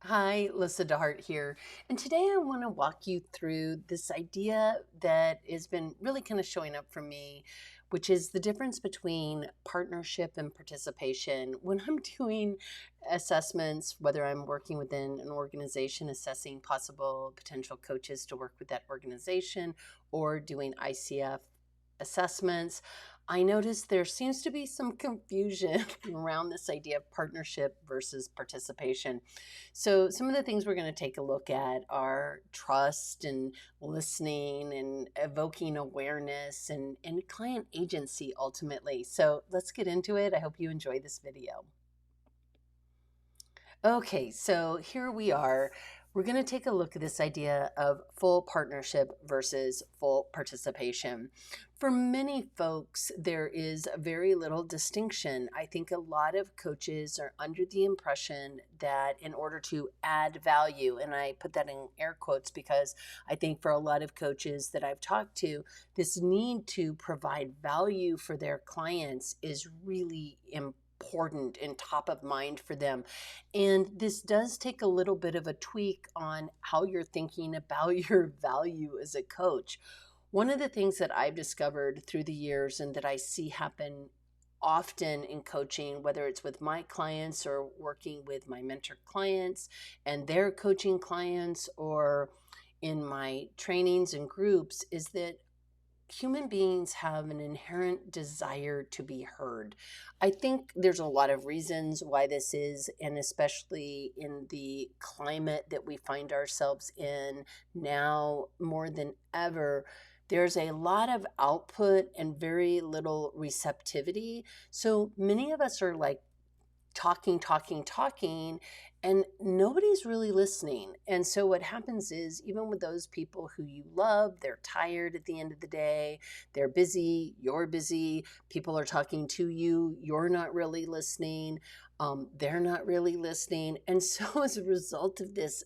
Hi, Lyssa deHart here. And today I want to walk you through this idea that has been really kind of showing up for me, which is the difference between partnership and participation. When I'm doing assessments, whether I'm working within an organization, assessing possible potential coaches to work with that organization, or doing ICF assessments, I noticed there seems to be some confusion around this idea of partnership versus participation. So, some of the things we're going to take a look at are trust and listening and evoking awareness and client agency ultimately. So, let's get into it. I hope you enjoy this video. Okay, so here we are. We're going to take a look at this idea of full partnership versus full participation. For many folks, there is very little distinction. I think a lot of coaches are under the impression that in order to add value, and I put that in air quotes because I think for a lot of coaches that I've talked to, this need to provide value for their clients is really important and top of mind for them. And this does take a little bit of a tweak on how you're thinking about your value as a coach. One of the things that I've discovered through the years and that I see happen often in coaching, whether it's with my clients or working with my mentor clients and their coaching clients or in my trainings and groups, is that human beings have an inherent desire to be heard. I think there's a lot of reasons why this is, and especially in the climate that we find ourselves in now more than ever. There's a lot of output and very little receptivity. So many of us are like talking, and nobody's really listening. And so what happens is, even with those people who you love, they're tired at the end of the day, they're busy, you're busy, people are talking to you, you're not really listening, they're not really listening. And so as a result of this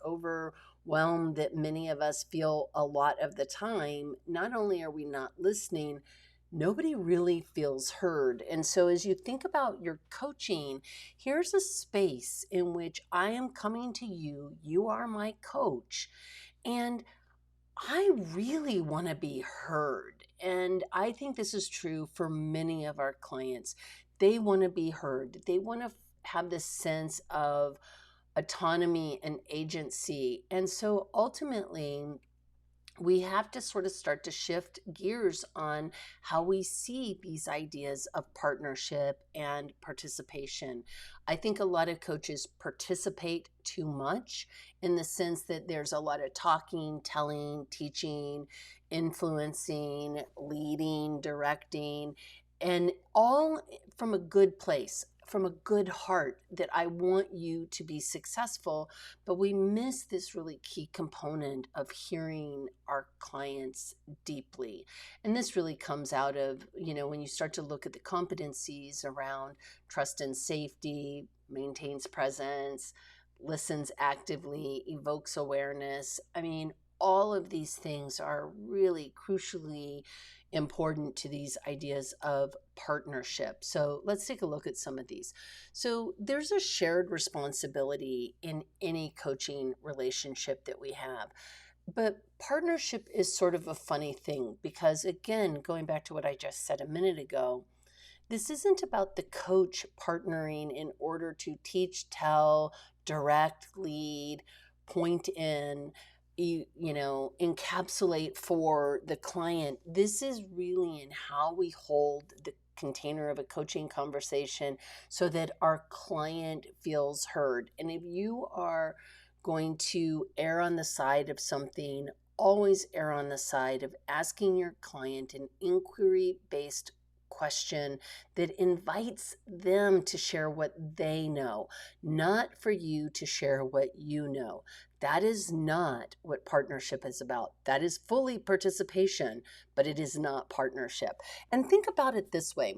overwhelm that many of us feel a lot of the time, not only are we not listening, nobody really feels heard. And so, as you think about your coaching, here's a space in which I am coming to you. You are my coach, and I really want to be heard. And I think this is true for many of our clients. They want to be heard, they want to have this sense of autonomy and agency. And so, ultimately, we have to sort of start to shift gears on how we see these ideas of partnership and participation. I think a lot of coaches participate too much in the sense that there's a lot of talking, telling, teaching, influencing, leading, directing, and all from a good place, from a good heart, that I want you to be successful. But we miss this really key component of hearing our clients deeply. And this really comes out of, when you start to look at the competencies around trust and safety, maintains presence, listens actively, evokes awareness. I mean, all of these things are really crucially important to these ideas of partnership. So let's take a look at some of these. So there's a shared responsibility in any coaching relationship that we have. But partnership is sort of a funny thing because, again, going back to what I just said a minute ago, this isn't about the coach partnering in order to teach, tell, direct, lead, point in, encapsulate for the client. This is really in how we hold the container of a coaching conversation so that our client feels heard. And if you are going to err on the side of something, always err on the side of asking your client an inquiry-based question that invites them to share what they know, not for you to share what you know. That is not what partnership is about. That is fully participation, but it is not partnership. And think about it this way.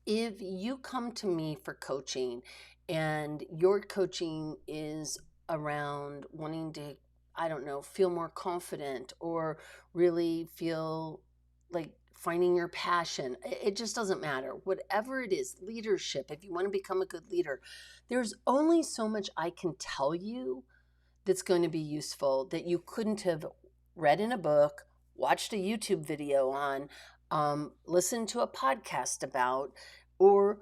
If you come to me for coaching and your coaching is around wanting to, I don't know, feel more confident or really feel like finding your passion. It just doesn't matter. Whatever it is, leadership, if you want to become a good leader, there's only so much I can tell you that's going to be useful that you couldn't have read in a book, watched a YouTube video on, listened to a podcast about, or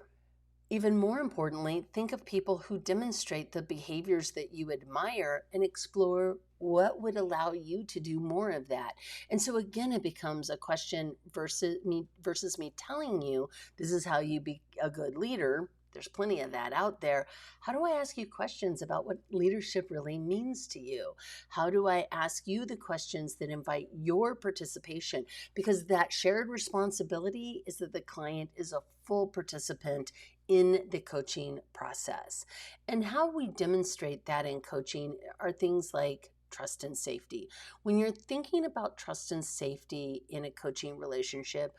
even more importantly, think of people who demonstrate the behaviors that you admire and explore what would allow you to do more of that. And so again, it becomes a question versus me telling you this is how you be a good leader. There's plenty of that out there. How do I ask you questions about what leadership really means to you? How do I ask you the questions that invite your participation? Because that shared responsibility is that the client is a full participant in the coaching process. And how we demonstrate that in coaching are things like trust and safety. When you're thinking about trust and safety in a coaching relationship,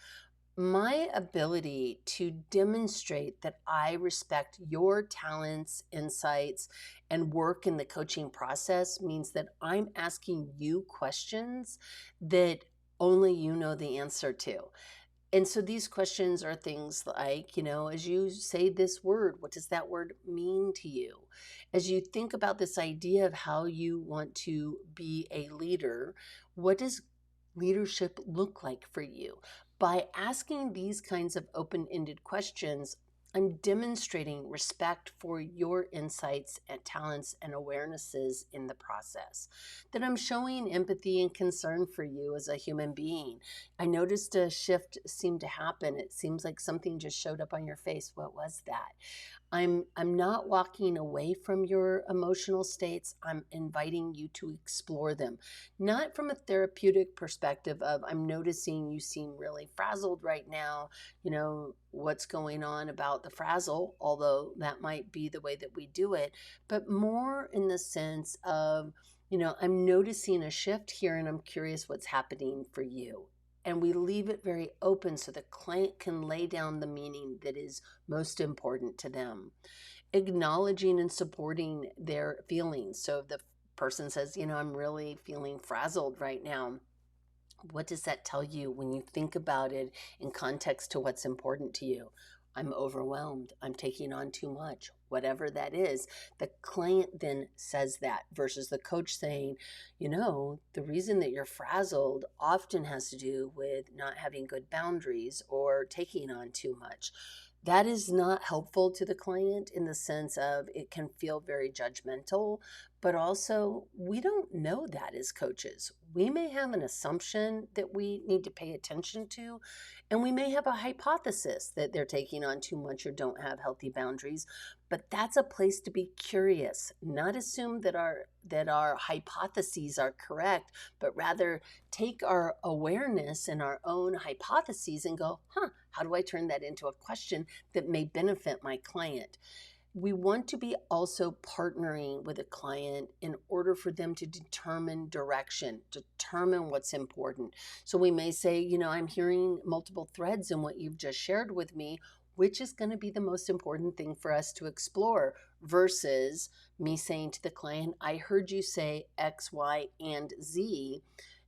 my ability to demonstrate that I respect your talents, insights, and work in the coaching process means that I'm asking you questions that only you know the answer to. And so these questions are things like, as you say this word, what does that word mean to you? As you think about this idea of how you want to be a leader, what does leadership look like for you? By asking these kinds of open-ended questions, I'm demonstrating respect for your insights and talents and awarenesses in the process. That I'm showing empathy and concern for you as a human being. I noticed a shift seemed to happen. It seems like something just showed up on your face. What was that? I'm not walking away from your emotional states. I'm inviting you to explore them. Not from a therapeutic perspective of I'm noticing you seem really frazzled right now. What's going on about the frazzle, although that might be the way that we do it, but more in the sense of, I'm noticing a shift here and I'm curious what's happening for you. And we leave it very open so the client can lay down the meaning that is most important to them. Acknowledging and supporting their feelings. So if the person says, I'm really feeling frazzled right now, what does that tell you when you think about it in context to what's important to you? I'm overwhelmed. I'm taking on too much. Whatever that is, the client then says that versus the coach saying, the reason that you're frazzled often has to do with not having good boundaries or taking on too much. That is not helpful to the client in the sense of it can feel very judgmental, but also we don't know that as coaches. We may have an assumption that we need to pay attention to, and we may have a hypothesis that they're taking on too much or don't have healthy boundaries, but that's a place to be curious, not assume that our hypotheses are correct, but rather take our awareness and our own hypotheses and go, how do I turn that into a question that may benefit my client? We want to be also partnering with a client in order for them to determine direction, determine what's important. So we may say, I'm hearing multiple threads in what you've just shared with me. Which is going to be the most important thing for us to explore versus me saying to the client, I heard you say X, Y, and Z.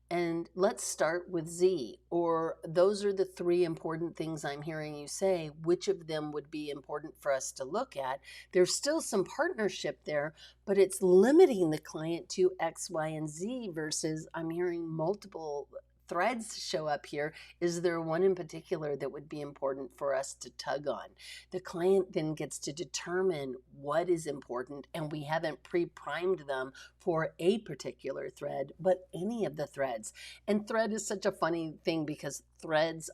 And let's start with Z, or those are the three important things I'm hearing you say. Which of them would be important for us to look at? There's still some partnership there, but it's limiting the client to X, Y, and Z versus I'm hearing multiple threads show up here. Is there one in particular that would be important for us to tug on? The client then gets to determine what is important, and we haven't pre-primed them for a particular thread, but any of the threads. And thread is such a funny thing because threads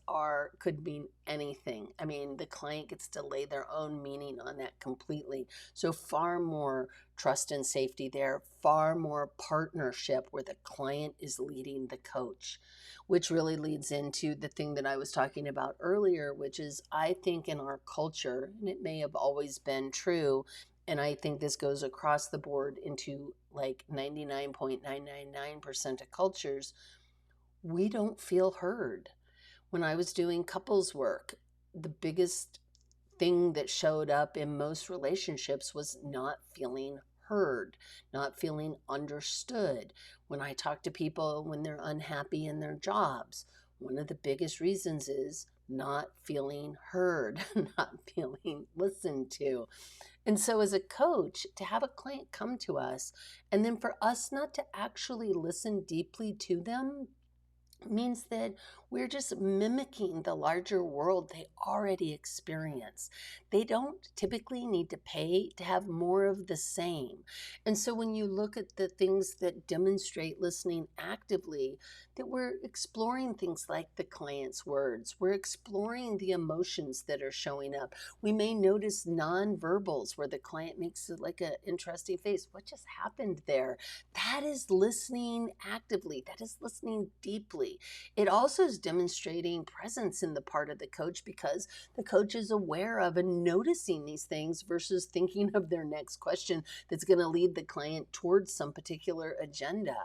could mean anything. I mean, the client gets to lay their own meaning on that completely. So far more trust and safety there, far more partnership where the client is leading the coach, which really leads into the thing that I was talking about earlier, which is I think in our culture, and it may have always been true, and I think this goes across the board into like 99.999% of cultures, we don't feel heard. When I was doing couples work, the biggest thing that showed up in most relationships was not feeling heard, not feeling understood. When I talk to people when they're unhappy in their jobs, one of the biggest reasons is not feeling heard, not feeling listened to. And so, as a coach, to have a client come to us and then for us not to actually listen deeply to them means that we're just mimicking the larger world they already experience. They don't typically need to pay to have more of the same. And so when you look at the things that demonstrate listening actively, that we're exploring things like the client's words, we're exploring the emotions that are showing up. We may notice nonverbals where the client makes like an interesting face. What just happened there? That is listening actively. That is listening deeply. It also is demonstrating presence in the part of the coach because the coach is aware of and noticing these things versus thinking of their next question that's going to lead the client towards some particular agenda.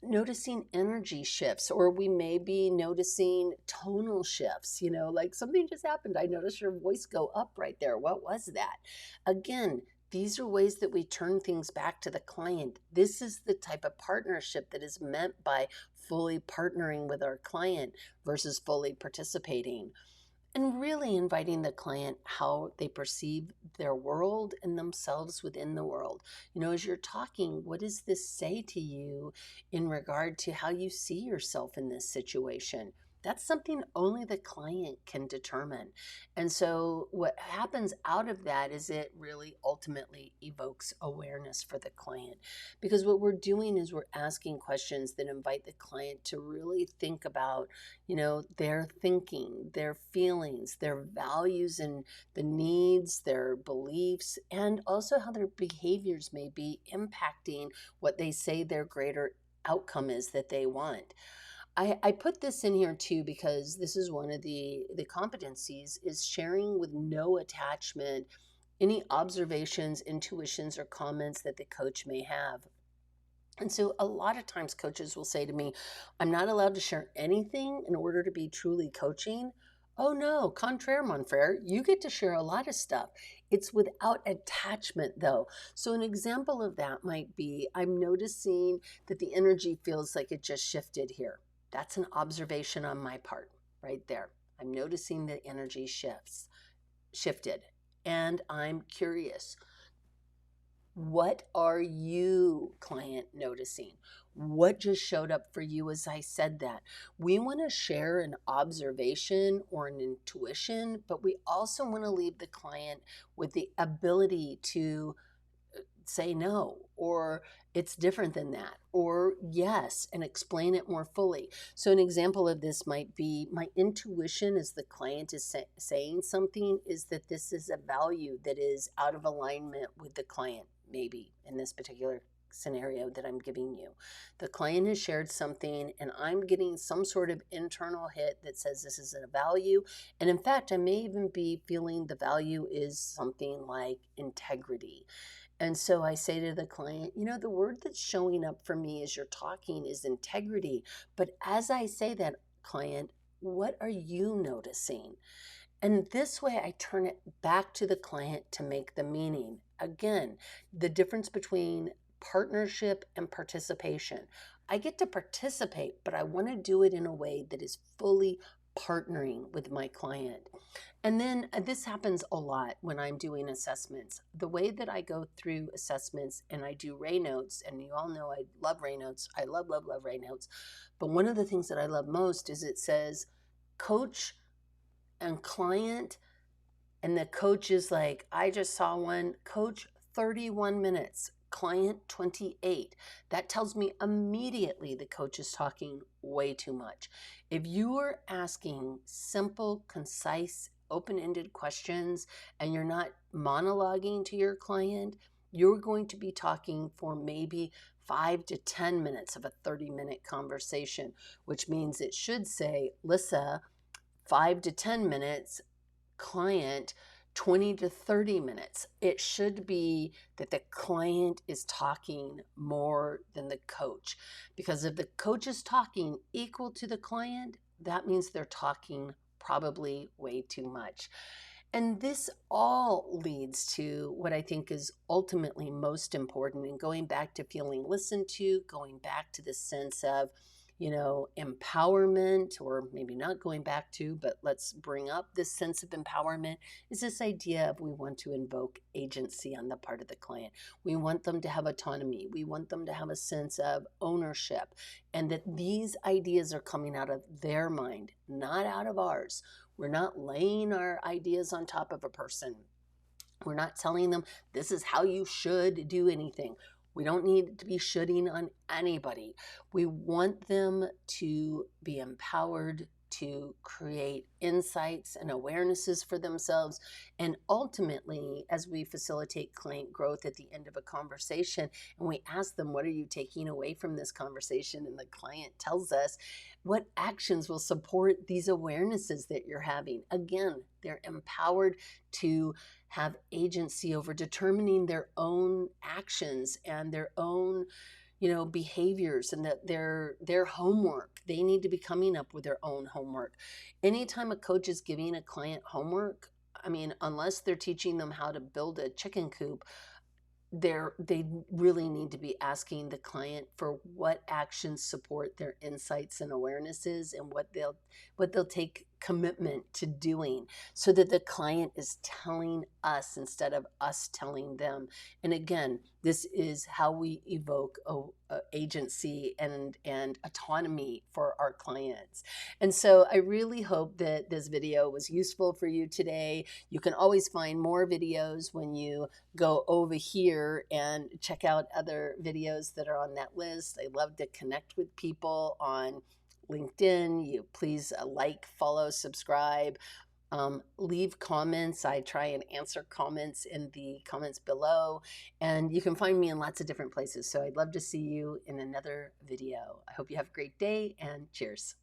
Noticing energy shifts, or we may be noticing tonal shifts, like something just happened. I noticed your voice go up right there. What was that? Again, these are ways that we turn things back to the client. This is the type of partnership that is meant by fully partnering with our client versus fully participating. And really inviting the client how they perceive their world and themselves within the world. As you're talking, what does this say to you in regard to how you see yourself in this situation? That's something only the client can determine. And so what happens out of that is it really ultimately evokes awareness for the client. Because what we're doing is we're asking questions that invite the client to really think about their thinking, their feelings, their values and the needs, their beliefs, and also how their behaviors may be impacting what they say their greater outcome is that they want. I put this in here too because this is one of the competencies is sharing with no attachment any observations, intuitions, or comments that the coach may have. And so a lot of times coaches will say to me, I'm not allowed to share anything in order to be truly coaching. Oh no, contraire, mon frere, you get to share a lot of stuff. It's without attachment though. So an example of that might be, I'm noticing that the energy feels like it just shifted here. That's an observation on my part right there. I'm noticing the energy shifted, and I'm curious. What are you, client, noticing? What just showed up for you as I said that? We want to share an observation or an intuition, but we also want to leave the client with the ability to say no, or it's different than that, or yes, and explain it more fully. So an example of this might be my intuition as the client is saying something is that this is a value that is out of alignment with the client, maybe in this particular scenario that I'm giving you. The client has shared something and I'm getting some sort of internal hit that says this is a value. And in fact, I may even be feeling the value is something like integrity. And so I say to the client, the word that's showing up for me as you're talking is integrity. But as I say that, client, what are you noticing? And this way I turn it back to the client to make the meaning. Again, the difference between partnership and participation. I get to participate, but I want to do it in a way that is fully partnering with my client. And then this happens a lot when I'm doing assessments. The way that I go through assessments and I do Ray notes, and you all know I love Ray notes. I love, love, love Ray notes. But one of the things that I love most is it says coach and client, and the coach is like, I just saw one, coach 31 minutes, client 28. That tells me immediately the coach is talking way too much. If you are asking simple, concise, open-ended questions and you're not monologuing to your client, you're going to be talking for maybe 5 to 10 minutes of a 30-minute conversation, which means it should say, Lyssa, 5 to 10 minutes, client 20 to 30 minutes. It should be that the client is talking more than the coach. Because if the coach is talking equal to the client, that means they're talking probably way too much. And this all leads to what I think is ultimately most important, and going back to feeling listened to, going back to the sense of empowerment, or maybe not going back to, but let's bring up this sense of empowerment, is this idea of we want to invoke agency on the part of the client. We want them to have autonomy. We want them to have a sense of ownership, and that these ideas are coming out of their mind, not out of ours. We're not laying our ideas on top of a person. We're not telling them this is how you should do anything. We don't need to be shoulding on anybody. We want them to be empowered to create insights and awarenesses for themselves. And ultimately, as we facilitate client growth at the end of a conversation, and we ask them, what are you taking away from this conversation? And the client tells us, what actions will support these awarenesses that you're having? Again, they're empowered to have agency over determining their own actions and their own behaviors, and that their homework, they need to be coming up with their own homework. Anytime a coach is giving a client homework, I mean, unless they're teaching them how to build a chicken coop, they really need to be asking the client for what actions support their insights and awarenesses, and what they'll take commitment to doing, so that the client is telling us instead of us telling them. And again, this is how we evoke agency and autonomy for our clients. And so I really hope that this video was useful for you today. You can always find more videos when you go over here and check out other videos that are on that list. I love to connect with people on LinkedIn. You please like, follow, subscribe, leave comments. I try and answer comments in the comments below, and you can find me in lots of different places. So I'd love to see you in another video. I hope you have a great day, and cheers.